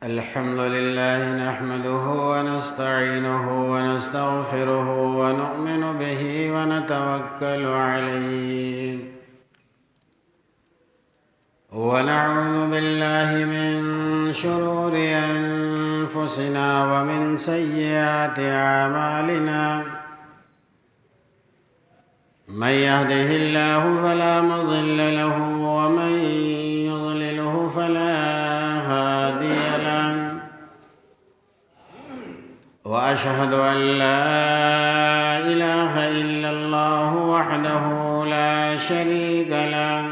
الحمد لله نحمده ونستعينه ونستغفره ونؤمن به ونتوكل عليه ونعوذ بالله من شرور أنفسنا ومن سيئات أعمالنا من يهده الله فلا مضل له ومن يضلله فلا هادي له وأشهد أن لا إله إلا الله وحده لا شريك له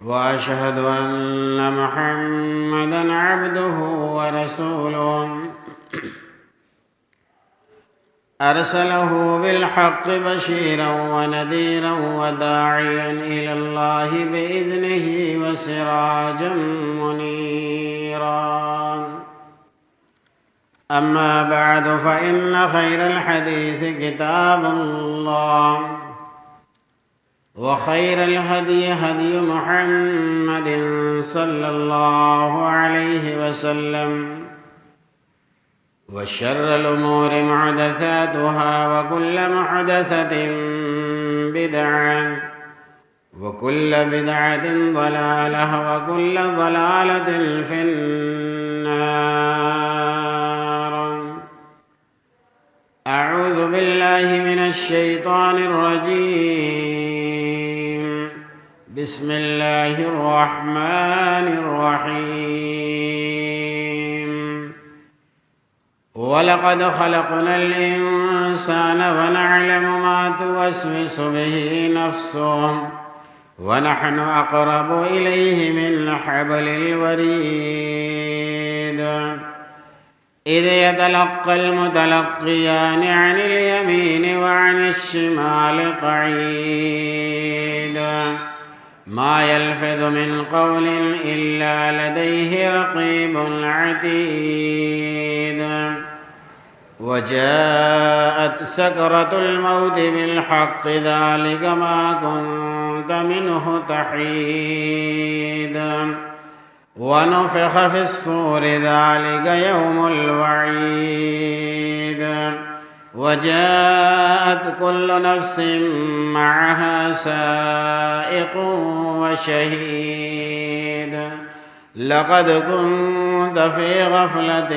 وأشهد أن محمدًا عبده ورسوله أرسله بالحق بشيرا ونذيرا وداعيا إلى الله بإذنه وسراجا منيرا أما بعد فإن خير الحديث كتاب الله وخير الهدي هدي محمد صلى الله عليه وسلم وشر الأمور محدثاتها وكل محدثة بدعة وكل بدعة ضلالة وكل ضلالة في النار. أعوذ بالله من الشيطان الرجيم. بسم الله الرحمن الرحيم. ولقد خلقنا الإنسان ونعلم ما توسوس به نفسه ونحن أقرب إليه من حبل الوريد إذ يتلقى المتلقيان عن اليمين وعن الشمال قعيد ما يلفظ من قول إلا لديه رقيب عتيد وجاءت سكرة الموت بالحق ذلك ما كنت منه تحيد ونفخ في الصور ذلك يوم الوعيد وجاءت كل نفس معها سائق وشهيد لقد كنت في غفلة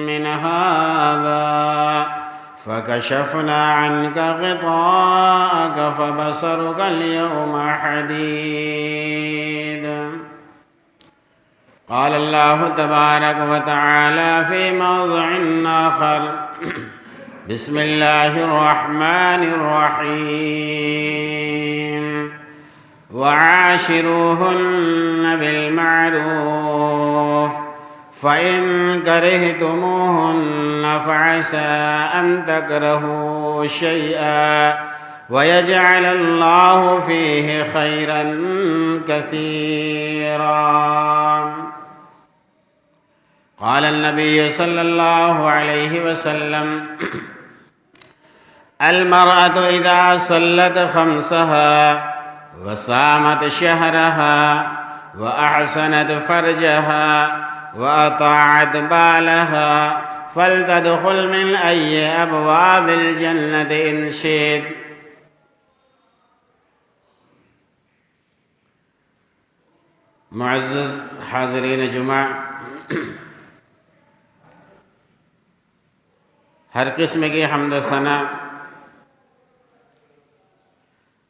من هذا فكشفنا عنك غطاءك فبصرك اليوم حديد. قال الله تبارك وتعالى في موضع آخر: بسم الله الرحمن الرحيم. وعاشروهن بالمعروف فإن كرهتموهن فعسى أن تكرهوا شيئا ويجعل الله فيه خيرا كثيرا. قال النبي صلى الله عليه وسلم: المرأة إذا صلت خمسها وصامت شهرها وأحسنت فرجها وأطاعت بالها فلتدخل من أي أبواب الجنة إن شئت. معزز حاضرین جمعہ، ہر قسم کی حمد و ثنا،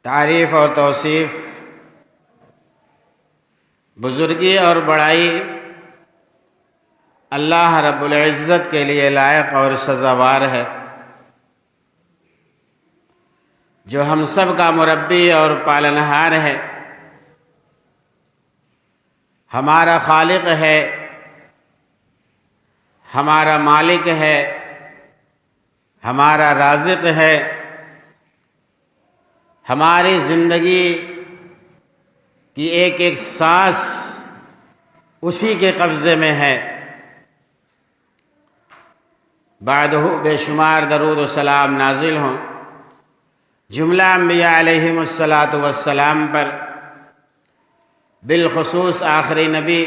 تعریف اور توصیف، بزرگی اور بڑائی اللہ رب العزت کے لیے لائق اور سزاوار ہے، جو ہم سب کا مربی اور پالنہار ہے، ہمارا خالق ہے، ہمارا مالک ہے، ہمارا رازق ہے، ہماری زندگی کی ایک ایک سانس اسی کے قبضے میں ہے۔ بعدہ بے شمار درود و سلام نازل ہوں جملہ انبیاء علیہم السلام پر، بالخصوص آخری نبی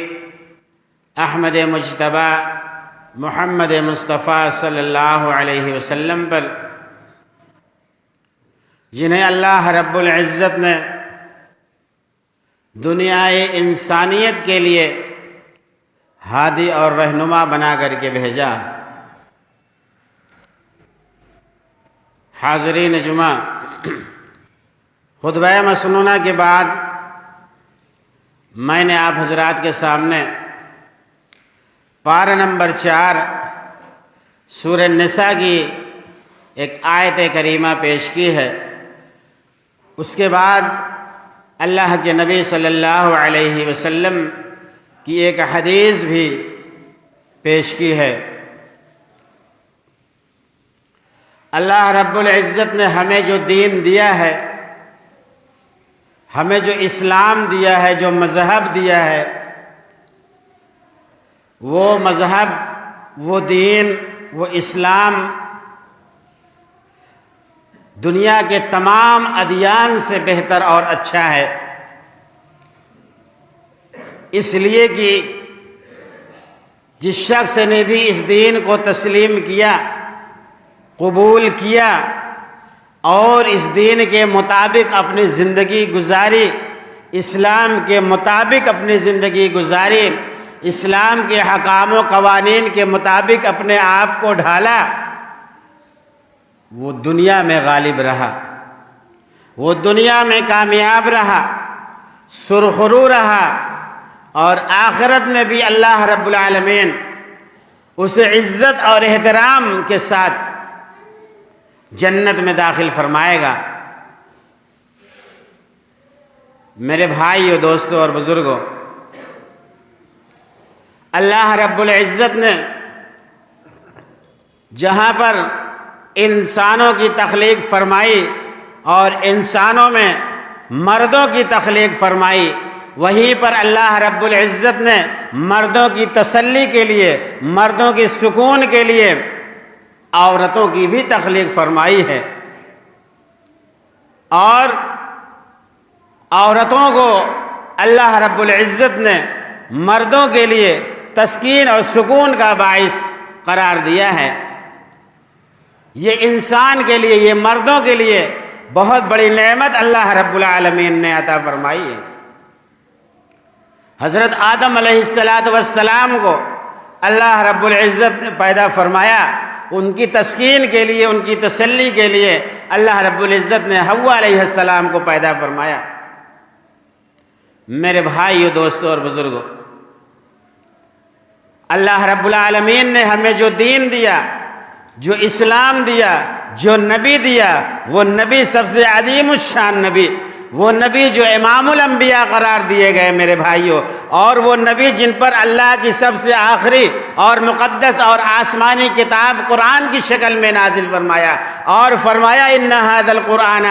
احمد مجتبی محمد مصطفیٰ صلی اللہ علیہ وسلم پر، جنہیں اللہ رب العزت نے دنیائے انسانیت کے لیے ہادی اور رہنما بنا کر کے بھیجا۔ حاضرین جمعہ، خطبہ مسنونہ کے بعد میں نے آپ حضرات کے سامنے پارہ نمبر 4 سورہ نساء کی ایک آیت کریمہ پیش کی ہے۔ اس کے بعد اللہ کے نبی صلی اللہ علیہ وسلم کی ایک حدیث بھی پیش کی ہے۔ اللہ رب العزت نے ہمیں جو دین دیا ہے، ہمیں جو اسلام دیا ہے، جو مذہب دیا ہے، وہ مذہب، وہ دین، وہ اسلام دنیا کے تمام ادیان سے بہتر اور اچھا ہے، اس لیے کہ جس شخص نے بھی اس دین کو تسلیم کیا، قبول کیا اور اس دین کے مطابق اپنی زندگی گزاری، اسلام کے مطابق اپنی زندگی گزاری، اسلام کے احکام و قوانین کے مطابق اپنے آپ کو ڈھالا، وہ دنیا میں غالب رہا، وہ دنیا میں کامیاب رہا، سرخرو رہا، اور آخرت میں بھی اللہ رب العالمین اسے عزت اور احترام کے ساتھ جنت میں داخل فرمائے گا۔ میرے بھائیو، دوستو اور بزرگوں، اللہ رب العزت نے جہاں پر انسانوں کی تخلیق فرمائی اور انسانوں میں مردوں کی تخلیق فرمائی، وہیں پر اللہ رب العزت نے مردوں کی تسلی کے لیے، مردوں کی سکون کے لیے عورتوں کی بھی تخلیق فرمائی ہے، اور عورتوں کو اللہ رب العزت نے مردوں کے لیے تسکین اور سکون کا باعث قرار دیا ہے۔ یہ انسان کے لیے، یہ مردوں کے لیے بہت بڑی نعمت اللہ رب العالمین نے عطا فرمائی ہے۔ حضرت آدم علیہ السلام کو اللہ رب العزت نے پیدا فرمایا، ان کی تسکین کے لیے، ان کی تسلی کے لیے اللہ رب العزت نے حوا علیہ السلام کو پیدا فرمایا۔ میرے بھائیو، دوستو اور بزرگوں، اللہ رب العالمین نے ہمیں جو دین دیا، جو اسلام دیا، جو نبی دیا، وہ نبی سب سے عظیم الشان نبی، وہ نبی جو امام الانبیاء قرار دیے گئے میرے بھائیوں، اور وہ نبی جن پر اللہ کی سب سے آخری اور مقدس اور آسمانی کتاب قرآن کی شکل میں نازل فرمایا، اور فرمایا ان ھذا القرآن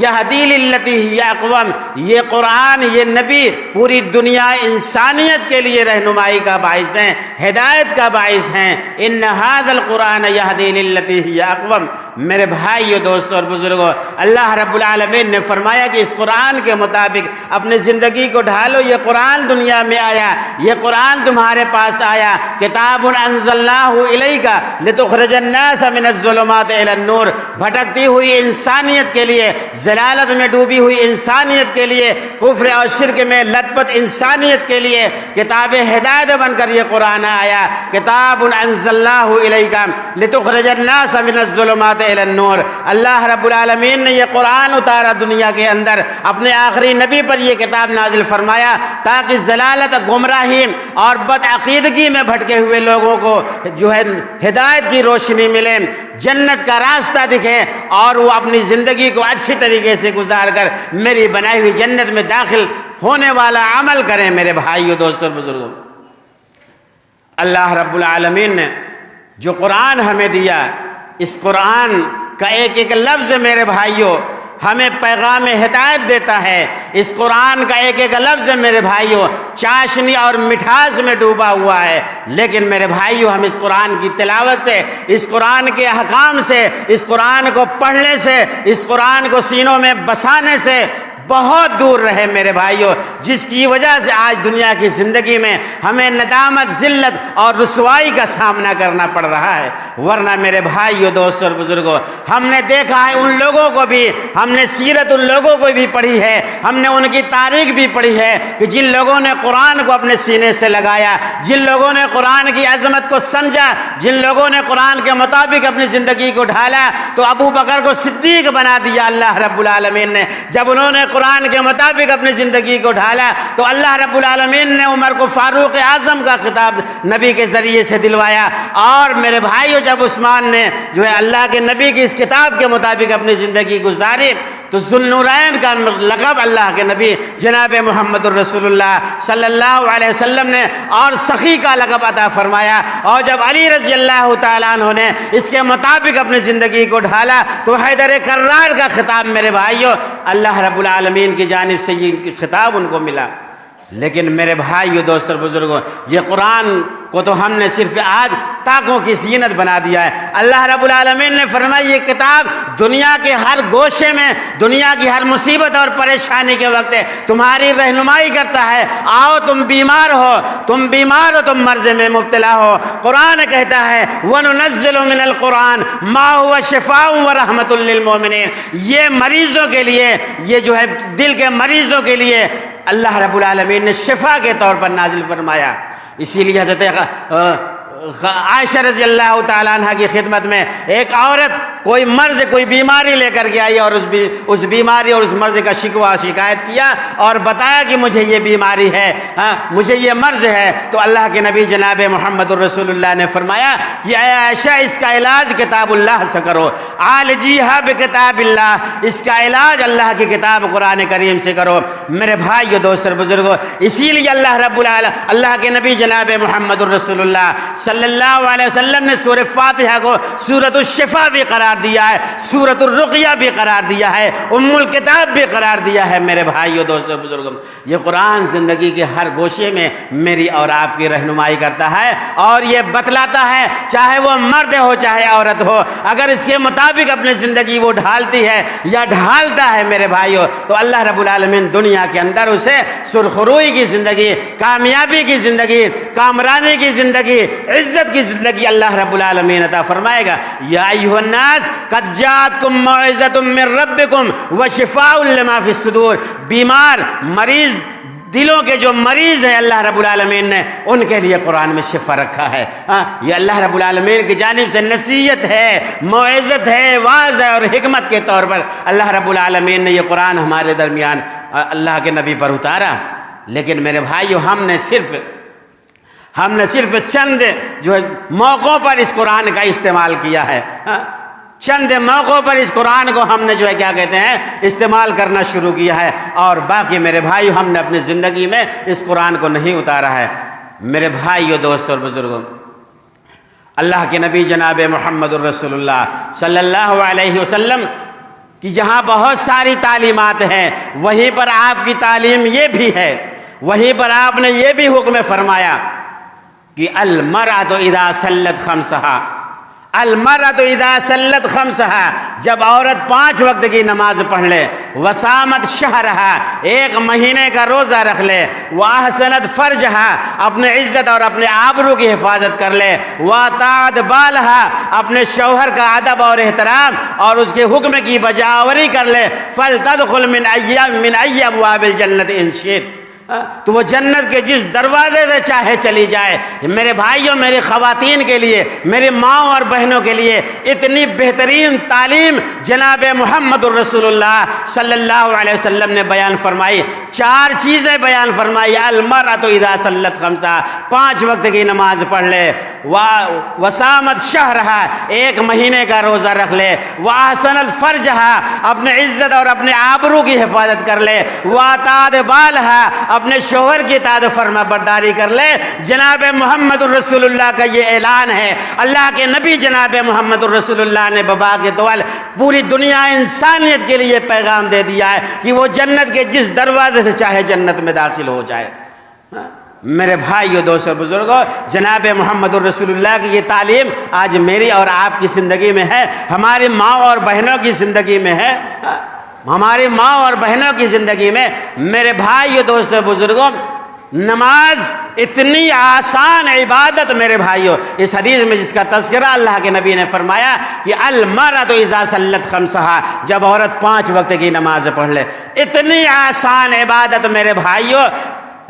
یہدی للتی ہی اقوم، یہ قرآن، یہ نبی پوری دنیا انسانیت کے لیے رہنمائی کا باعث ہیں، ہدایت کا باعث ہیں۔ ان ھذا القرآن یہدی للتی ہی اقوم۔ میرے بھائیو، دوستو اور بزرگوں، اللہ رب العالمین نے فرمایا کہ اس قرآن کے مطابق اپنی زندگی کو ڈھالو۔ یہ قرآن دنیا میں آیا، یہ قرآن تمہارے پاس آیا، کتاب انزلناہ الیک لتخرج الناس من الظلمات الی النور، بھٹکتی ہوئی انسانیت کے لیے، ضلالت میں ڈوبی ہوئی انسانیت کے لیے، کفر اور شرک میں لت پت انسانیت کے لیے کتاب ہدایت بن کر یہ قرآن آیا۔ کتاب انزلناہ الیک لتخرج الناس من الظلمات الی النور۔ اللہ رب العالمین نے یہ قرآن اتارا دنیا کے اندر، اپنے آخری نبی پر یہ کتاب نازل فرمایا تاکہ ضلالت، گمراہی اور بدعقیدگی میں بھٹکے ہوئے لوگوں کو جو ہے ہدایت کی روشنی ملے، جنت کا راستہ دکھے، اور وہ اپنی زندگی کو اچھی طریقے سے گزار کر میری بنائی ہوئی جنت میں داخل ہونے والا عمل کریں۔ میرے بھائیو، دوستو اور بزرگوں، اللہ رب العالمین نے جو قرآن ہمیں دیا، اس قرآن کا ایک ایک لفظ میرے بھائیو ہمیں پیغام ہدایت دیتا ہے۔ اس قرآن کا ایک ایک لفظ میرے بھائیو چاشنی اور مٹھاس میں ڈوبا ہوا ہے، لیکن میرے بھائیو ہم اس قرآن کی تلاوت سے، اس قرآن کے احکام سے، اس قرآن کو پڑھنے سے، اس قرآن کو سینوں میں بسانے سے بہت دور رہے میرے بھائیوں، جس کی وجہ سے آج دنیا کی زندگی میں ہمیں ندامت، ذلت اور رسوائی کا سامنا کرنا پڑ رہا ہے۔ ورنہ میرے بھائیوں، دوستوں اور بزرگوں، ہم نے دیکھا ہے ان لوگوں کو بھی، ہم نے سیرت ان لوگوں کو بھی پڑھی ہے، ہم نے ان کی تاریخ بھی پڑھی ہے کہ جن لوگوں نے قرآن کو اپنے سینے سے لگایا، جن لوگوں نے قرآن کی عظمت کو سمجھا، جن لوگوں نے قرآن کے مطابق اپنی زندگی کو ڈھالا، تو ابو بکر کو صدیق بنا دیا اللہ رب العالمین نے۔ جب انہوں نے قرآن کے مطابق اپنی زندگی کو ڈھالا تو اللہ رب العالمین نے عمر کو فاروق اعظم کا خطاب نبی کے ذریعے سے دلوایا۔ اور میرے بھائیو، جب عثمان نے جو ہے اللہ کے نبی کی اس کتاب کے مطابق اپنی زندگی گزاری تو ذوالنورین کا لقب اللہ کے نبی جناب محمد الرسول اللہ صلی اللہ علیہ وسلم نے اور سخی کا لقب عطا فرمایا۔ اور جب علی رضی اللہ تعالیٰ عنہ نے اس کے مطابق اپنی زندگی کو ڈھالا تو حیدر کرار کا خطاب میرے بھائیوں اللہ رب العالمین کی جانب سے یہ خطاب ان کو ملا۔ لیکن میرے بھائیو، دوستو اور بزرگوں، یہ قرآن کو تو ہم نے صرف آج طاقوں کی زینت بنا دیا ہے۔ اللہ رب العالمین نے فرمایا یہ کتاب دنیا کے ہر گوشے میں، دنیا کی ہر مصیبت اور پریشانی کے وقت تمہاری رہنمائی کرتا ہے۔ آؤ تم بیمار ہو، تم مرض میں مبتلا ہو، قرآن کہتا ہے وَنُنَزِّلُ مِنَ الْقُرْآنِ مَا هُوَ شِفَاءٌ وَرَحْمَةٌ لِّلْمُؤْمِنِينَ۔ یہ مریضوں کے لیے، یہ جو ہے دل کے مریضوں کے لیے اللہ رب العالمین نے شفا کے طور پر نازل فرمایا۔ اسی لیے حضرت عائشہ رضی اللہ تعالیٰ عنہ کی خدمت میں ایک عورت کوئی مرض، کوئی بیماری لے کر کے آئی اور اس بیماری اور اس مرض کا شکوہ شکایت کیا اور بتایا کہ مجھے یہ بیماری ہے، مجھے یہ مرض ہے۔ تو اللہ کے نبی جناب محمد الرسول اللہ نے فرمایا کہ اے عائشہ، اس کا علاج کتاب اللہ سے کرو، عالجیہا بکتاب اللہ، اس کا علاج اللہ کی کتاب قرآن کریم سے کرو۔ میرے بھائیو، دوستو اور بزرگوں، اسی لیے اللہ کے نبی جناب محمد الرسول اللہ صلی اللہ علیہ وسلم نے سورہ فاتحہ کو سورۃ الشفا بھی قرار دیا ہے، سورۃ الرقیہ بھی قرار دیا ہے، ام الکتاب بھی قرار دیا ہے۔ میرے بھائیو، دوستو بزرگوں، یہ قرآن زندگی کے ہر گوشے میں میری اور آپ کی رہنمائی کرتا ہے اور یہ بتلاتا ہے، چاہے وہ مرد ہو چاہے عورت ہو، اگر اس کے مطابق اپنی زندگی وہ ڈھالتی ہے یا ڈھالتا ہے میرے بھائیو، تو اللہ رب العالمین دنیا کے اندر اسے سرخروئی کی زندگی، کامیابی کی زندگی، کامرانی کی زندگی، عزت کی زندگی اللہ رب العالمین عطا فرمائے گا۔ یا ایھا الناس قد جاءتکم موعظۃ من ربکم وشفاء لما فی الصدور۔ بیمار، مریض، دلوں کے جو مریض ہیں اللہ رب العالمین نے ان کے لیے قرآن میں شفا رکھا ہے۔ یہ اللہ رب العالمین کی جانب سے نصیحت ہے، موعظت ہے، واعظ ہے اور حکمت کے طور پر اللہ رب العالمین نے یہ قرآن ہمارے درمیان اللہ کے نبی پر اتارا۔ لیکن میرے بھائیو، ہم نے صرف چند جو موقعوں پر اس قرآن کا استعمال کیا ہے، چند موقعوں پر اس قرآن کو ہم نے جو ہے کیا کہتے ہیں استعمال کرنا شروع کیا ہے، اور باقی میرے بھائیو ہم نے اپنی زندگی میں اس قرآن کو نہیں اتارا ہے۔ میرے بھائیو، دوستو اور بزرگوں، اللہ کے نبی جناب محمد الرسول اللہ صلی اللہ علیہ وسلم کی جہاں بہت ساری تعلیمات ہیں، وہیں پر آپ کی تعلیم یہ بھی ہے، وہیں پر آپ نے یہ بھی حکم فرمایا کہ المرأۃ اذا صلت خمسہا، المرأۃ اذا صلت خمسہا، جب عورت 5 وقت کی نماز پڑھ لے، وصامت شہرہا، 1 مہینے کا روزہ رکھ لے، واحسنت فرجہا، اپنے عزت اور اپنے آبرو کی حفاظت کر لے، واطاعت بالہا، اپنے شوہر کا ادب اور احترام اور اس کے حکم کی بجاوری کر لے، فلتدخل من ای ابواب الجنت ان شئت، تو وہ جنت کے جس دروازے سے چاہے چلی جائے۔ میرے بھائیوں، میری خواتین کے لیے، میری ماں اور بہنوں کے لیے اتنی بہترین تعلیم جناب محمد الرسول اللہ صلی اللہ علیہ وسلم نے بیان فرمائی۔ 4 چیزیں بیان فرمائی۔ المرأۃ اذا صلت خمسہ، 5 وقت کی نماز پڑھ لے، وصامت شہرہا، 1 مہینے کا روزہ رکھ لے، واحسنت فرجہا، اپنے عزت اور اپنے آبرو کی حفاظت کر لے، واطاعت بالہا، اپنے شوہر کی اطاعت فرما برداری کر لے۔ جناب محمد الرسول اللہ کا یہ اعلان ہے۔ اللہ کے نبی جناب محمد الرسول اللہ نے ببا کے طول پوری دنیا انسانیت کے لیے پیغام دے دیا ہے کہ وہ جنت کے جس دروازے سے چاہے جنت میں داخل ہو جائے۔ میرے بھائیو، دوستو بزرگوں، جناب محمد الرسول اللہ کی یہ تعلیم آج میری اور آپ کی زندگی میں ہے، ہماری ماں اور بہنوں کی زندگی میں ہے۔ ہماری ماں اور بہنوں کی زندگی میں میرے بھائیو دوستو بزرگوں نماز اتنی آسان عبادت میرے بھائیو، اس حدیث میں جس کا تذکرہ اللہ کے نبی نے فرمایا کہ المرأۃ اذا صلت خمسہا، جب عورت 5 وقت کی نماز پڑھ لے، اتنی آسان عبادت میرے بھائیو،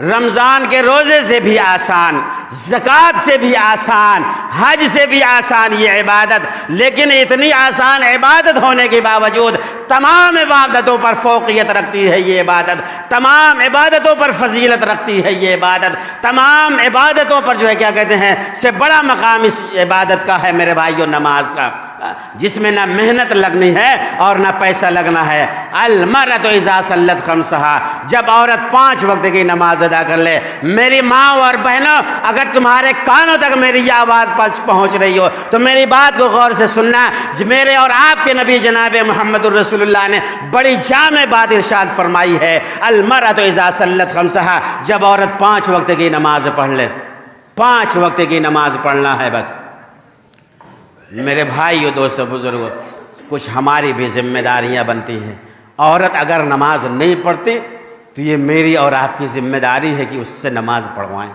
رمضان کے روزے سے بھی آسان، زکوٰۃ سے بھی آسان، حج سے بھی آسان یہ عبادت، لیکن اتنی آسان عبادت ہونے کے باوجود تمام عبادتوں پر فوقیت رکھتی ہے یہ عبادت، تمام عبادتوں پر فضیلت رکھتی ہے یہ عبادت، تمام عبادتوں پر جو ہے کیا کہتے ہیں سے بڑا مقام اس عبادت کا ہے میرے بھائیو نماز کا، جس میں نہ محنت لگنی ہے اور نہ پیسہ لگنا ہے۔ المرأۃ اذا صلت خمسہا، جب عورت 5 وقت کی نماز ادا کر لے۔ میری ماں اور بہنوں، اگر تمہارے کانوں تک میری یہ آواز پہنچ رہی ہو تو میری بات کو غور سے سننا، میرے اور آپ کے نبی جناب محمد الرسول اللہ نے بڑی جامع بات ارشاد فرمائی ہے، المرأۃ اذا صلت خمسہا، جب عورت 5 وقت کی نماز پڑھ لے، 5 وقت کی نماز پڑھنا ہے بس۔ میرے بھائیو دوستو بزرگو، کچھ ہماری بھی ذمہ داریاں بنتی ہیں۔ عورت اگر نماز نہیں پڑھتی تو یہ میری اور آپ کی ذمہ داری ہے کہ اس سے نماز پڑھوائیں۔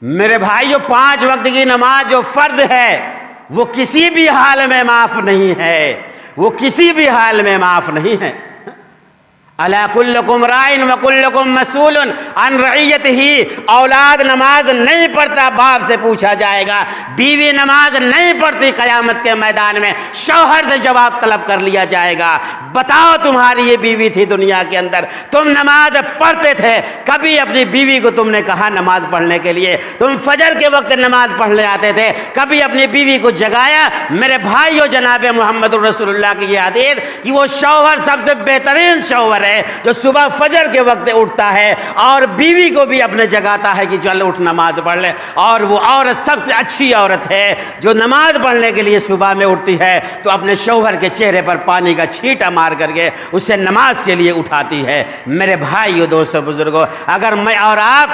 میرے بھائیو 5 وقت کی نماز جو فرض ہے وہ کسی بھی حال میں معاف نہیں ہے، وہ کسی بھی حال میں معاف نہیں ہے۔ الا کلکم راعٍ وکلکم مسئول عن رعیتہ، اولاد نماز نہیں پڑھتا باپ سے پوچھا جائے گا، بیوی نماز نہیں پڑھتی قیامت کے میدان میں شوہر سے جواب طلب کر لیا جائے گا۔ بتاؤ تمہاری یہ بیوی تھی دنیا کے اندر، تم نماز پڑھتے تھے، کبھی اپنی بیوی کو تم نے کہا نماز پڑھنے کے لیے؟ تم فجر کے وقت نماز پڑھنے آتے تھے، کبھی اپنی بیوی کو جگایا؟ میرے بھائیو جناب محمد الرسول اللہ کی یہ حدیث کہ وہ شوہر سب سے بہترین شوہر ہے جو صبح فجر کے وقت اٹھتا ہے اور بیوی کو بھی اپنے جگاتا ہے کہ چل اٹھ نماز پڑھ لے، اور وہ عورت سب سے اچھی عورت ہے جو نماز پڑھنے کے لیے صبح میں اٹھتی ہے تو اپنے شوہر کے چہرے پر پانی کا چھینٹا مار کر کے اسے نماز کے لیے اٹھاتی ہے۔ میرے بھائیو دوستو بزرگوں، اگر میں اور آپ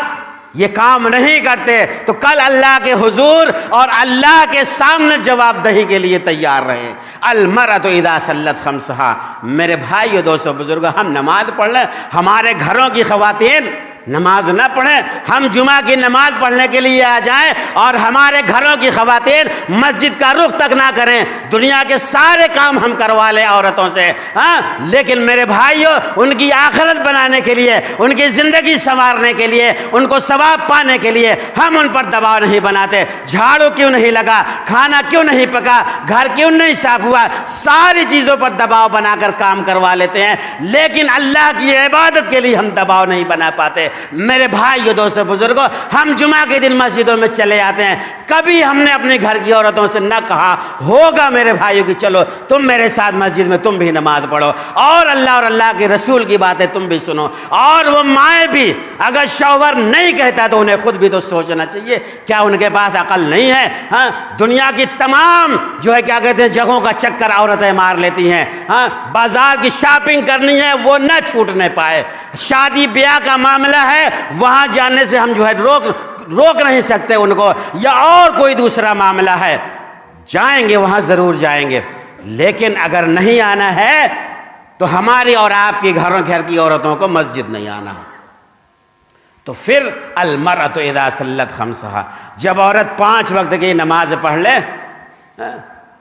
یہ کام نہیں کرتے تو کل اللہ کے حضور اور اللہ کے سامنے جواب دہی کے لیے تیار رہیں۔ المرأۃ اذا صلت خمسہا، میرے بھائیو دوستو بزرگوں، ہم نماز پڑھ لیں، ہمارے گھروں کی خواتین نماز نہ پڑھیں، ہم جمعہ کی نماز پڑھنے کے لیے آ جائیں اور ہمارے گھروں کی خواتین مسجد کا رخ تک نہ کریں، دنیا کے سارے کام ہم کروا لیں عورتوں سے، ہاں، لیکن میرے بھائیوں ان کی آخرت بنانے کے لیے، ان کی زندگی سنوارنے کے لیے، ان کو ثواب پانے کے لیے ہم ان پر دباؤ نہیں بناتے۔ جھاڑو کیوں نہیں لگا، کھانا کیوں نہیں پکا، گھر کیوں نہیں صاف ہوا، ساری چیزوں پر دباؤ بنا کر کام کروا لیتے ہیں، لیکن اللہ کی عبادت کے لیے ہم دباؤ نہیں بنا پاتے۔ میرے بھائیو دوستو بزرگوں، ہم جمعہ کے دن مسجدوں میں چلے آتے ہیں، کبھی ہم نے اپنے گھر کی عورتوں سے نہ کہا ہوگا میرے بھائیو کہ چلو تم میرے ساتھ مسجد میں تم بھی نماز پڑھو اور اللہ کے رسول کی باتیں تم بھی سنو، اور وہ مائیں بھی اگر شوہر نہیں کہتا تو انہیں خود بھی تو سوچنا چاہیے، کیا ان کے پاس عقل نہیں ہے؟ ہاں، دنیا کی تمام جو ہے کیا کہتے ہیں جگہوں کا چکر عورتیں مار لیتی ہیں، ہاں، بازار کی شاپنگ کرنی ہے وہ نہ چھوٹنے پائے، شادی بیاہ کا معاملہ ہے وہاں جانے سے ہم جو ہے روک نہیں سکتے ان کو، یا اور کوئی دوسرا معاملہ ہے جائیں گے وہاں ضرور جائیں گے، لیکن اگر نہیں آنا ہے تو ہماری اور آپ کی گھر کی عورتوں کو مسجد نہیں آنا۔ تو پھر المرأۃ اذا صلت خمسہا، جب عورت 5 وقت کی نماز پڑھ لے،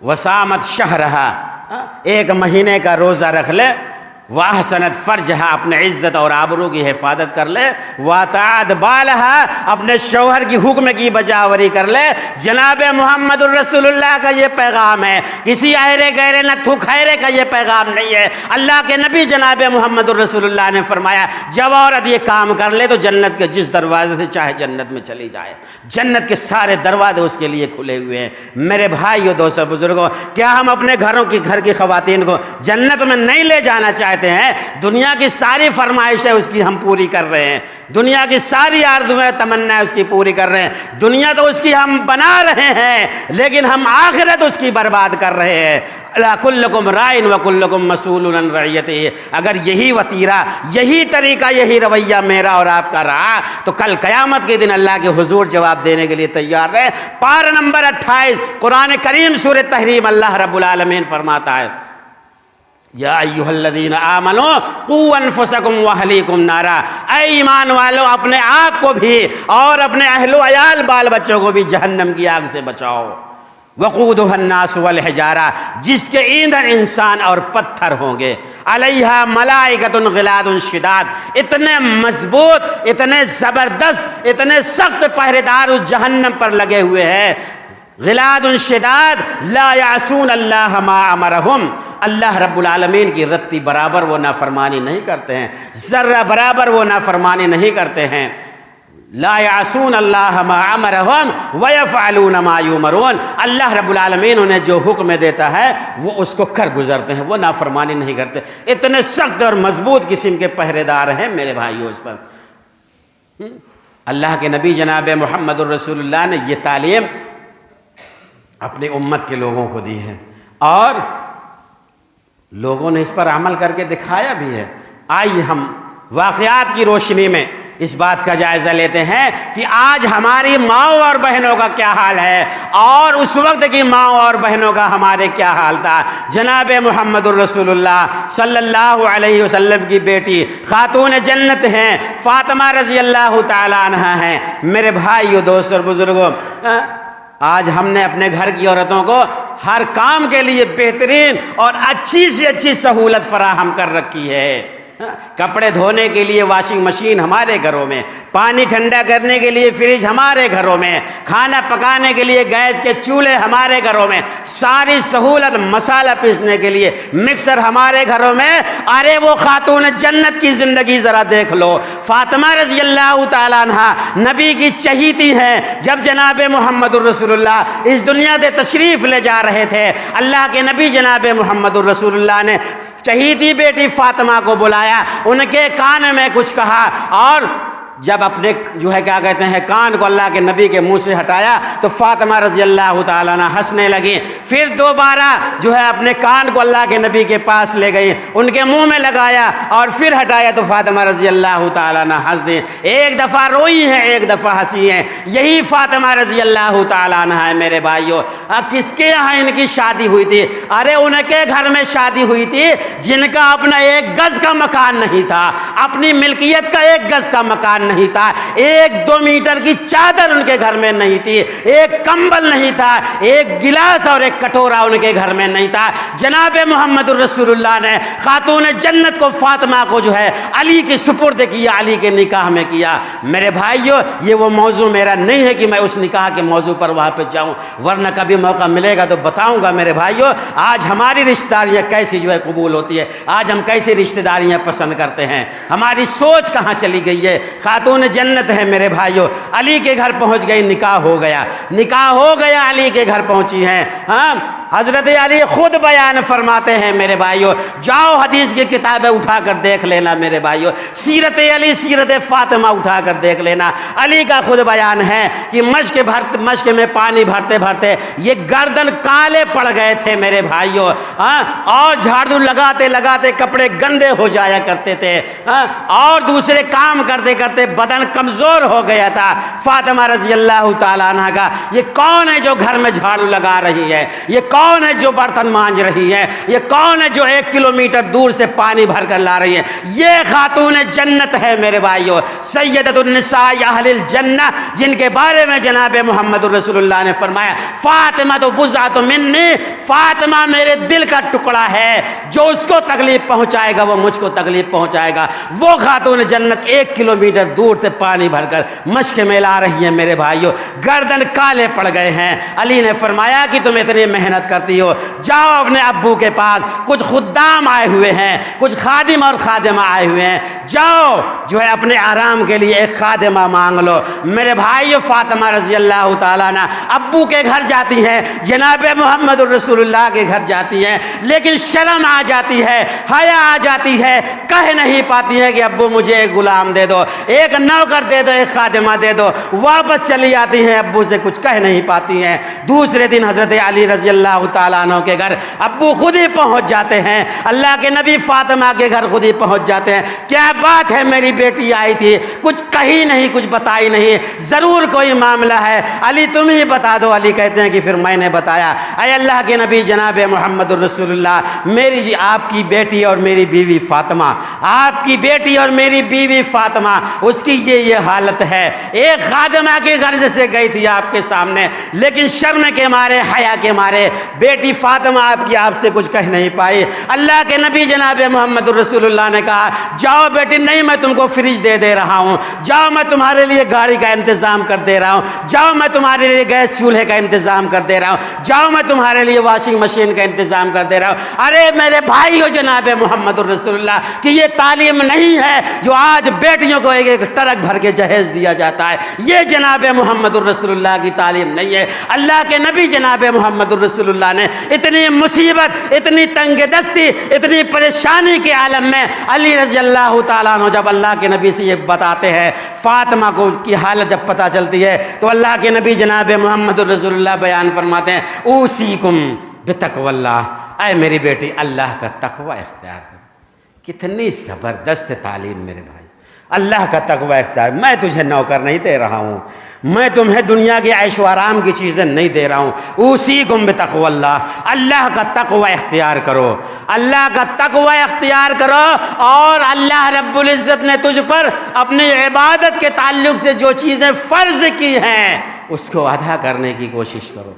وصامت شہرہا، 1 مہینے کا روزہ رکھ لے، وَأَحْسَنَتْ فَرْجَهَا، اپنے عزت اور آبرو کی حفاظت کر لے، وَأَطَاعَتْ بَالَهَا، اپنے شوہر کی حکم کی بجاوری کر لے۔ جناب محمد الرسول اللہ کا یہ پیغام ہے، کسی آہرے گہرے نہ تھوکھیرے کا یہ پیغام نہیں ہے۔ اللہ کے نبی جناب محمد الرسول اللہ نے فرمایا جب عورت یہ کام کر لے تو جنت کے جس دروازے سے چاہے جنت میں چلی جائے، جنت کے سارے دروازے اس کے لیے کھلے ہوئے ہیں۔ میرے بھائیو دوستو بزرگوں، کیا ہم اپنے گھر کی خواتین کو جنت میں نہیں لے جانا چاہتے ہیں؟ دنیا کی ساری فرمائشیں اس کی ہم پوری کر رہے ہیں، دنیا کی ساری آرزویں تمنا اس کی پوری کر رہے ہیں، دنیا تو اس کی ہم بنا رہے ہیں لیکن ہم آخرت اس کی برباد کر رہے ہیں۔ کلکم راعٍ وکلکم مسئول عن رعیتہ، اگر یہی وتیرہ، یہی طریقہ، یہی رویہ میرا اور آپ کا رہا تو کل قیامت کے دن اللہ کے حضور جواب دینے کے لیے تیار رہے۔ پارہ نمبر 28 قرآن کریم سورہ تحریم، اللہ رب العالمین فرماتا ہے یا ایھا الذین آمنوا قوا انفسکم واہلیکم نارا، اے ایمان والو اپنے آپ کو بھی اور اپنے اہل و عیال بال بچوں کو بھی جہنم کی آگ سے بچاؤ۔ وقودها الناس والحجارہ، جس کے ایندھن انسان اور پتھر ہوں گے، علیہا ملائکۃ غلاظ شداد، اتنے مضبوط، اتنے زبردست، اتنے سخت پہرے دار اس جہنم پر لگے ہوئے ہیں، غلاظ شداد لا یعصون اللہ ما امرہم، اللہ رب العالمین کی رتی برابر وہ نافرمانی نہیں کرتے ہیں، ذرہ برابر وہ نافرمانی نہیں کرتے ہیں۔ لا یعصون اللہ ما امرہم ویفعلون ما یؤمرون، اللہ رب العالمین انہیں جو حکم دیتا ہے وہ اس کو کر گزرتے ہیں، وہ نافرمانی نہیں کرتے۔ اتنے سخت اور مضبوط قسم کے پہرے دار ہیں میرے بھائیوں اس پر۔ اللہ کے نبی جناب محمد الرسول اللہ نے یہ تعلیم اپنی امت کے لوگوں کو دی ہے، اور لوگوں نے اس پر عمل کر کے دکھایا بھی ہے۔ آئیے ہم واقعات کی روشنی میں اس بات کا جائزہ لیتے ہیں کہ آج ہماری ماؤں اور بہنوں کا کیا حال ہے، اور اس وقت کی ماؤں اور بہنوں کا ہمارے کیا حال تھا۔ جناب محمد الرسول اللہ صلی اللہ علیہ وسلم کی بیٹی خاتون جنت ہیں، فاطمہ رضی اللہ تعالی عنہا ہیں۔ میرے بھائیو، دوست اور بزرگوں، آج ہم نے اپنے گھر کی عورتوں کو ہر کام کے لیے بہترین اور اچھی سے اچھی سہولت فراہم کر رکھی ہے۔ کپڑے دھونے کے لیے واشنگ مشین ہمارے گھروں میں، پانی ٹھنڈا کرنے کے لیے فریج ہمارے گھروں میں، کھانا پکانے کے لیے گیس کے چولہے ہمارے گھروں میں، ساری سہولت، مسالہ پیسنے کے لیے مکسر ہمارے گھروں میں۔ ارے وہ خاتون جنت کی زندگی ذرا دیکھ لو۔ فاطمہ رضی اللہ تعالیٰ عنہا نبی کی چہیتی ہیں۔ جب جناب محمد الرسول اللہ اس دنیا سے تشریف لے جا رہے تھے، اللہ کے نبی جناب محمد الرسول اللہ نے چہیتی بیٹی فاطمہ کو بلایا، ان کے کان میں کچھ کہا، اور جب اپنے کیا کہتے ہیں کان کو اللہ کے نبی کے منہ سے ہٹایا تو فاطمہ رضی اللہ تعالیٰ عنہ ہنسنے لگی۔ پھر دوبارہ اپنے کان کو اللہ کے نبی کے پاس لے گئی، ان کے منہ میں لگایا اور پھر ہٹایا تو فاطمہ رضی اللہ تعالیٰ عنہ ہنس دی۔ ایک دفعہ روئی ہیں، ایک دفعہ ہنسی ہیں۔ یہی فاطمہ رضی اللہ تعالیٰ عنہ ہے میرے بھائیوں۔ اب کس کے یہاں ان کی شادی ہوئی تھی؟ ارے ان کے گھر میں شادی ہوئی تھی جن کا اپنا ایک گز کا مکان نہیں تھا، اپنی ملکیت کا ایک گز کا مکان نہیں تھا، 1-2 میٹر کی چادر ان کے گھر میں نہیں تھی، ایک کمبل نہیں تھا، ایک گلاس اور ایک کٹورا ان کے گھر میں نہیں تھا۔ جناب محمد الرسول اللہ نے خاتون جنت کو فاطمہ کو علی کی سپرد کیا، علی کے نکاح میں کیا۔ میرے بھائیو، یہ وہ موضوع میرا نہیں ہے کہ میں اس نکاح کے موضوع پر وہاں پہ جاؤں، ورنہ کبھی موقع ملے گا تو بتاؤں گا۔ میرے بھائیو، آج ہماری رشتہ داریاں کیسی قبول ہوتی ہے، آج ہم کیسی رشتہ داریاں پسند کرتے ہیں، ہماری سوچ کہاں چلی گئی ہے۔ خاتون جنت ہے میرے بھائیو، علی کے گھر پہنچ گئی، نکاح ہو گیا، نکاح ہو گیا، علی کے گھر پہنچی ہیں۔ حضرت علی خود بیان فرماتے ہیں میرے بھائیو، جاؤ حدیث کی کتابیں اٹھا کر دیکھ لینا میرے بھائیو، سیرت علی، سیرت فاطمہ اٹھا کر دیکھ لینا۔ علی کا خود بیان ہے کہ مشک میں پانی بھرتے بھرتے یہ گردن کالے پڑ گئے تھے میرے بھائیو، اور جھاڑو لگاتے لگاتے کپڑے گندے ہو جایا کرتے تھے، اور دوسرے کام کرتے کرتے بدن کمزور ہو گیا تھا۔ فاطمہ رضی اللہ تعالیٰ عنہ کا یہ کون ہے جو گھر میں جھاڑو لگا رہی ہے، یہ کون ہے جو برتن مانج رہی ہے، یہ کون ہے جو 1 کلومیٹر دور سے پانی بھر کر لا رہی ہے؟ یہ خاتون جنت ہے میرے بھائیو، سیدۃ النساء اہل الجنہ، جن کے بارے میں جناب محمد الرسول اللہ نے فرمایا فاطمہ تو بضعۃ منی، فاطمہ میرے دل کا ٹکڑا ہے، جو اس کو تکلیف پہنچائے گا وہ مجھ کو تکلیف پہنچائے گا۔ وہ خاتون جنت 1 کلومیٹر دور سے پانی بھر کر مشک میں لا رہی ہے میرے بھائیو، گردن کالے پڑ گئے ہیں۔ علی نے فرمایا کہ تم اتنی محنت کرتی ہو، جاؤ اپنے ابو کے پاس، کچھ خدام آئے ہوئے ہیں، کچھ خادم اور خادمہ آئے ہوئے ہیں، جاؤ اپنے آرام کے لیے ایک خادمہ مانگ لو۔ میرے بھائیو، فاطمہ رضی اللہ تعالیٰ عنہ ابو کے گھر جاتی ہیں، جناب محمد الرسول اللہ کے گھر جاتی ہیں، لیکن شرم آ جاتی ہے، حیا آ جاتی ہے، کہہ نہیں پاتی ہے کہ ابو مجھے ایک غلام دے دو، ایک نوکر دے دو، ایک خادمہ دے دو۔ واپس چلی آتی ہیں، ابو سے کچھ کہہ نہیں پاتی ہیں۔ دوسرے دن حضرت علی رضی اللہ اللہ تعالیٰ عنہ کے گھر ابو خود ہی پہنچ جاتے ہیں، اللہ کے نبی فاطمہ کے گھر خود ہی پہنچ جاتے ہیں. کیا بات ہے، میری بیٹی آئی تھی، کچھ کہی نہیں، کچھ بتائی نہیں، ضرور کوئی معاملہ ہے، علی تم ہی بتا دو. علی کہتے ہیں کہ پھر میں نے بتایا. اے اللہ کے نبی جناب محمد الرسول اللہ، میری آپ کی بیٹی اور میری بیوی فاطمہ، آپ کی بیٹی اور میری بیوی فاطمہ، اس کی یہ حالت ہے. ایک خادمہ کے گھر جیسے گئی تھی آپ کے سامنے، لیکن شرم کے مارے، حیا کے مارے بیٹی فاطمہ آپ سے کچھ کہہ نہیں پائی. اللہ کے نبی جناب محمد الرسول اللہ نے کہا جاؤ بیٹی، نہیں میں تم کو فریج دے رہا ہوں، جاؤ میں تمہارے لیے گاڑی کا انتظام کر دے رہا ہوں، جاؤ میں تمہارے لیے گیس چولہے کا انتظام کر دے رہا ہوں، جاؤ میں تمہارے لیے واشنگ مشین کا انتظام کر دے رہا ہوں. ارے میرے بھائیو جناب محمد الرسول اللہ کہ یہ تعلیم نہیں ہے جو آج بیٹیوں کو ایک ٹرک بھر کے جہیز دیا جاتا ہے. یہ جناب محمد الرسول اللہ کی تعلیم نہیں ہے. اللہ کے نبی جناب محمد الرسول اللہ نے اتنی مصیبت، اتنی تنگ دستی، اتنی پریشانی کے عالم میں علی رضی اللہ تعالیٰ عنہ جب اللہ کے نبی سے یہ بتاتے ہیں، فاطمہ کو کی حالت جب پتہ چلتی ہے تو اللہ کے نبی جناب محمد الرسول اللہ بیان فرماتے ہیں اوصیکم بتقوی اللہ، اے میری بیٹی اللہ کا تقوی اختیار کرو. کتنی زبردست تعلیم میرے بھائی، اللہ کا تقوی اختیار. میں تجھے نوکر نہیں دے رہا ہوں، میں تمہیں دنیا کے عیش و آرام کی چیزیں نہیں دے رہا ہوں. اوصیکم بتقوی اللہ، اللہ کا تقوی اختیار کرو، اللہ کا تقوی اختیار کرو. اور اللہ رب العزت نے تجھ پر اپنی عبادت کے تعلق سے جو چیزیں فرض کی ہیں اس کو ادا کرنے کی کوشش کرو،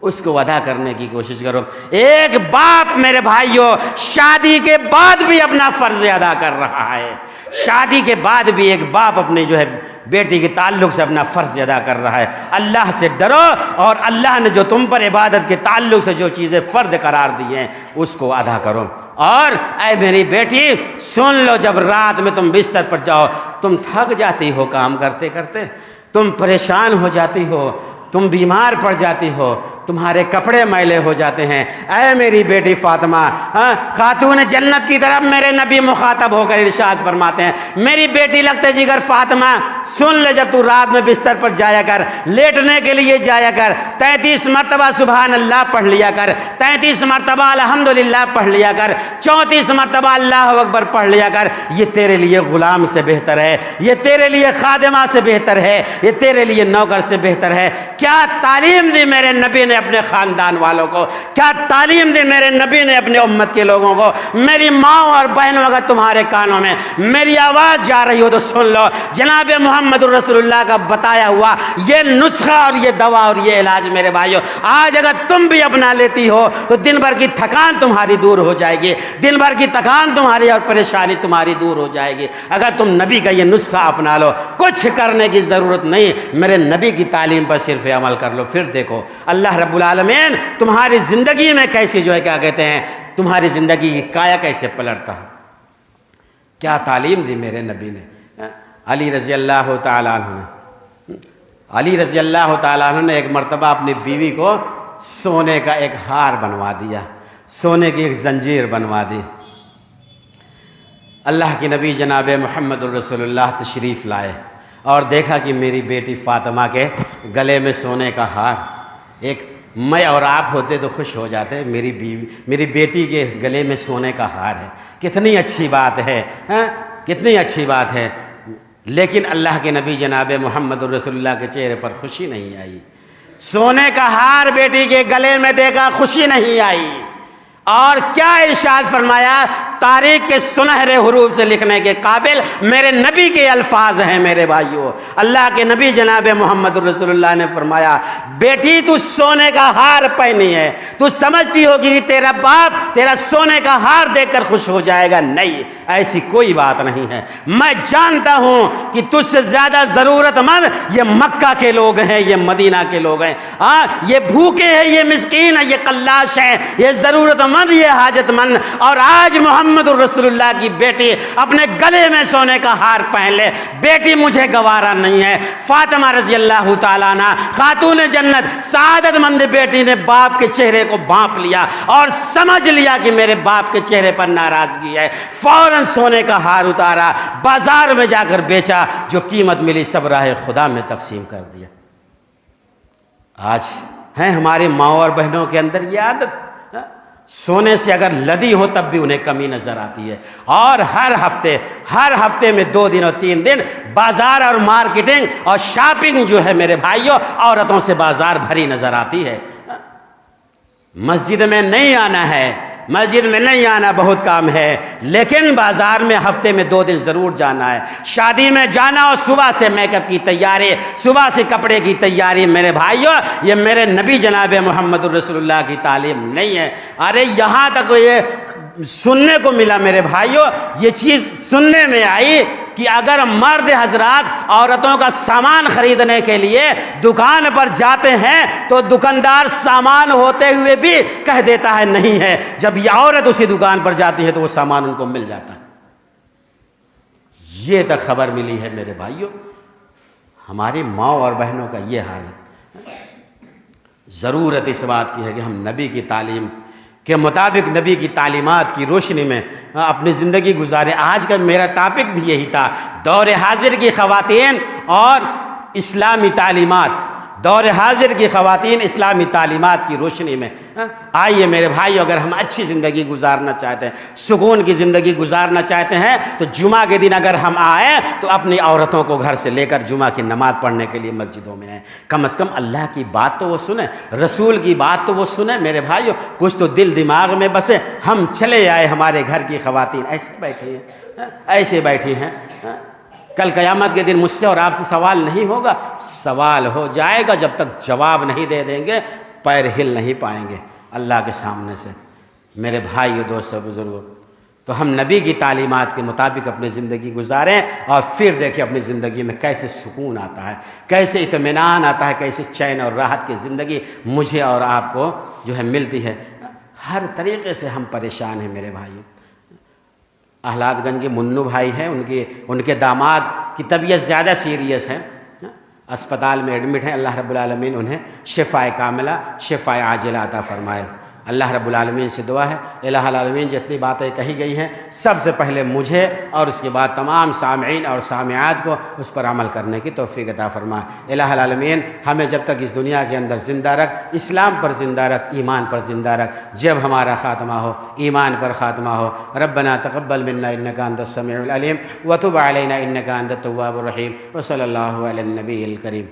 اس کو ادا کرنے کی کوشش کرو. ایک باپ میرے بھائیوں شادی کے بعد بھی اپنا فرض ادا کر رہا ہے. شادی کے بعد بھی ایک باپ اپنے جو ہے بیٹی کے تعلق سے اپنا فرض ادا کر رہا ہے. اللہ سے ڈرو اور اللہ نے جو تم پر عبادت کے تعلق سے جو چیزیں فرض قرار دی ہیں اس کو ادا کرو. اور اے میری بیٹی سن لو، جب رات میں تم بستر پر جاؤ، تم تھک جاتی ہو کام کرتے کرتے، تم پریشان ہو جاتی ہو، تم بیمار پڑ جاتی ہو، تمہارے کپڑے میلے ہو جاتے ہیں. اے میری بیٹی فاطمہ، خاتون جنت کی طرف میرے نبی مخاطب ہو کر ارشاد فرماتے ہیں میری بیٹی لگتے جگر فاطمہ سن لے، جب تو رات میں بستر پر جایا کر، لیٹنے کے لیے جایا کر، 33 مرتبہ سبحان اللہ پڑھ لیا کر، 33 مرتبہ الحمدللہ پڑھ لیا کر، 34 مرتبہ اللہ اکبر پڑھ لیا کر. یہ تیرے لیے غلام سے بہتر ہے، یہ تیرے لیے خادمہ سے بہتر ہے، یہ تیرے لیے نوکر سے بہتر ہے. کیا تعلیم دی میرے نبی نے اپنے خاندان والوں کو، کیا تعلیم دی میرے نبی نے اپنے امت کے لوگوں کو. میری ماں اور بہنوں، اگر تمہارے کانوں میں میری آواز جا رہی ہو تو سن لو، جناب محمد الرسول اللہ کا بتایا ہوا یہ نسخہ اور یہ دوا اور یہ علاج میرے بھائیوں آج اگر تم بھی اپنا لیتی ہو تو دن بھر کی تھکان تمہاری دور ہو جائے گی، دن بھر کی تھکان تمہاری اور پریشانی تمہاری دور ہو جائے گی اگر تم نبی کا یہ نسخہ اپنا لو. کچھ کرنے کی ضرورت نہیں، میرے نبی کی تعلیم پر صرف عمل کر لو. پھر دیکھو اللہ رب العالمین تمہاری زندگی میں کیسے جو ہے کیا کہتے ہیں تمہاری زندگی کی کایا کیسے پلٹتا ہے. کیا تعلیم دی میرے نبی نے. علی رضی اللہ تعالیٰ عنہ نے، علی رضی اللہ تعالیٰ عنہ نے ایک مرتبہ اپنی بیوی کو سونے کا ایک ہار بنوا دیا، سونے کی ایک زنجیر بنوا دی. اللہ کی نبی جناب محمد الرسول اللہ تشریف لائے اور دیکھا کہ میری بیٹی فاطمہ کے گلے میں سونے کا ہار. ایک میں اور آپ ہوتے تو خوش ہو جاتے، میری بیٹی کے گلے میں سونے کا ہار ہے، کتنی اچھی بات ہے، کتنی اچھی بات ہے. لیکن اللہ کے نبی جناب محمد الرسول اللہ کے چہرے پر خوشی نہیں آئی. سونے کا ہار بیٹی کے گلے میں دیکھا، خوشی نہیں آئی. اور کیا ارشاد فرمایا، تاریخ کے سنہرے حروف سے لکھنے کے قابل میرے نبی کے الفاظ ہیں میرے بھائیوں. اللہ کے نبی جناب محمد الرسول اللہ نے فرمایا بیٹی تو سونے کا ہار پہنی ہے، تو سمجھتی ہوگی کہ تیرا باپ تیرا سونے کا ہار دیکھ کر خوش ہو جائے گا. نہیں، ایسی کوئی بات نہیں ہے. میں جانتا ہوں کہ تجھ سے زیادہ ضرورت مند یہ مکہ کے لوگ ہیں، یہ مدینہ کے لوگ ہیں. یہ بھوکے ہیں، یہ مسکین ہیں، یہ قلاش ہیں، یہ ضرورت مند، یہ حاجت مند. اور آج محمد الرسول اللہ کی بیٹی اپنے گلے میں سونے کا ہار پہن لے. بیٹی مجھے گوارا نہیں ہے. فاطمہ رضی اللہ تعالیٰ عنہ خاتون جنت سعادت مند بیٹی نے باپ کے چہرے کو بھانپ لیا اور سمجھ لیا کہ میرے باپ کے چہرے پر ناراضگی ہے. فوراً سونے کا ہار اتارا، بازار میں جا کر بیچا، جو قیمت ملی سب راہ خدا میں تقسیم کر دیا. آج ہیں ہماری ماؤں اور بہنوں کے اندر یہ عادت، سونے سے اگر لدی ہو تب بھی انہیں کمی نظر آتی ہے، اور ہر ہفتے میں 2 دن اور 3 دن بازار اور مارکیٹنگ اور شاپنگ جو ہے میرے بھائیوں، عورتوں سے بازار بھری نظر آتی ہے۔ مسجد میں نہیں آنا ہے، مسجد میں نہیں آنا بہت کام ہے، لیکن بازار میں ہفتے میں 2 دن ضرور جانا ہے۔ شادی میں جانا اور صبح سے میک اپ کی تیاری، صبح سے کپڑے کی تیاری، میرے بھائیوں یہ میرے نبی جناب محمد الرسول اللہ کی تعلیم نہیں ہے۔ ارے یہاں تک یہ سننے کو ملا میرے بھائیوں، یہ چیز سننے میں آئی کہ اگر مرد حضرات عورتوں کا سامان خریدنے کے لیے دکان پر جاتے ہیں تو دکاندار سامان ہوتے ہوئے بھی کہہ دیتا ہے نہیں ہے، جب یہ عورت اسی دکان پر جاتی ہے تو وہ سامان ان کو مل جاتا ہے۔ یہ تک خبر ملی ہے میرے بھائیوں، ہماری ماؤں اور بہنوں کا یہ حال ہے۔ ضرورت اس بات کی ہے کہ ہم نبی کی تعلیم کے مطابق، نبی کی تعلیمات کی روشنی میں اپنی زندگی گزاریں۔ آج کا میرا ٹاپک بھی یہی تھا، دور حاضر کی خواتین اور اسلامی تعلیمات، دور حاضر کی خواتین اسلامی تعلیمات کی روشنی میں۔ آئیے میرے بھائی، اگر ہم اچھی زندگی گزارنا چاہتے ہیں، سکون کی زندگی گزارنا چاہتے ہیں، تو جمعہ کے دن اگر ہم آئیں تو اپنی عورتوں کو گھر سے لے کر جمعہ کی نماز پڑھنے کے لیے مسجدوں میں آئیں۔ کم از کم اللہ کی بات تو وہ سنیں، رسول کی بات تو وہ سنیں میرے بھائیوں، کچھ تو دل دماغ میں بسے۔ ہم چلے آئے، ہمارے گھر کی خواتین ایسے بیٹھی ہیں۔ کل قیامت کے دن مجھ سے اور آپ سے سوال نہیں ہوگا، سوال ہو جائے گا جب تک جواب نہیں دے دیں گے پیر ہل نہیں پائیں گے اللہ کے سامنے سے۔ میرے بھائیو، دوستو، بزرگوں، تو ہم نبی کی تعلیمات کے مطابق اپنی زندگی گزاریں، اور پھر دیکھیں اپنی زندگی میں کیسے سکون آتا ہے، کیسے اطمینان آتا ہے، کیسے چین اور راحت کی زندگی مجھے اور آپ کو جو ہے ملتی ہے۔ ہر طریقے سے ہم پریشان ہیں میرے بھائیو۔ احلاد گنج کے منو بھائی ہیں، ان کے داماد کی طبیعت زیادہ سیریس ہے، اسپتال میں ایڈمٹ ہیں۔ اللہ رب العالمین انہیں شفائے کاملہ، شفائے عاجلہ عطا فرمائے۔ اللہ رب العالمین سے دعا ہے، الہ العالمین جتنی باتیں کہی گئی ہیں سب سے پہلے مجھے اور اس کے بعد تمام سامعین اور سامعات کو اس پر عمل کرنے کی توفیق عطا فرمائے۔ الہ العالمین ہمیں جب تک اس دنیا کے اندر زندہ رکھ، اسلام پر زندہ رکھ، ایمان پر زندہ رکھ۔ جب ہمارا خاتمہ ہو ایمان پر خاتمہ ہو۔ ربنا تقبل منا انک انت السمیع العلیم وتب علینا انک انت التواب الرحیم، وصلی اللہ علی النبی الکریم۔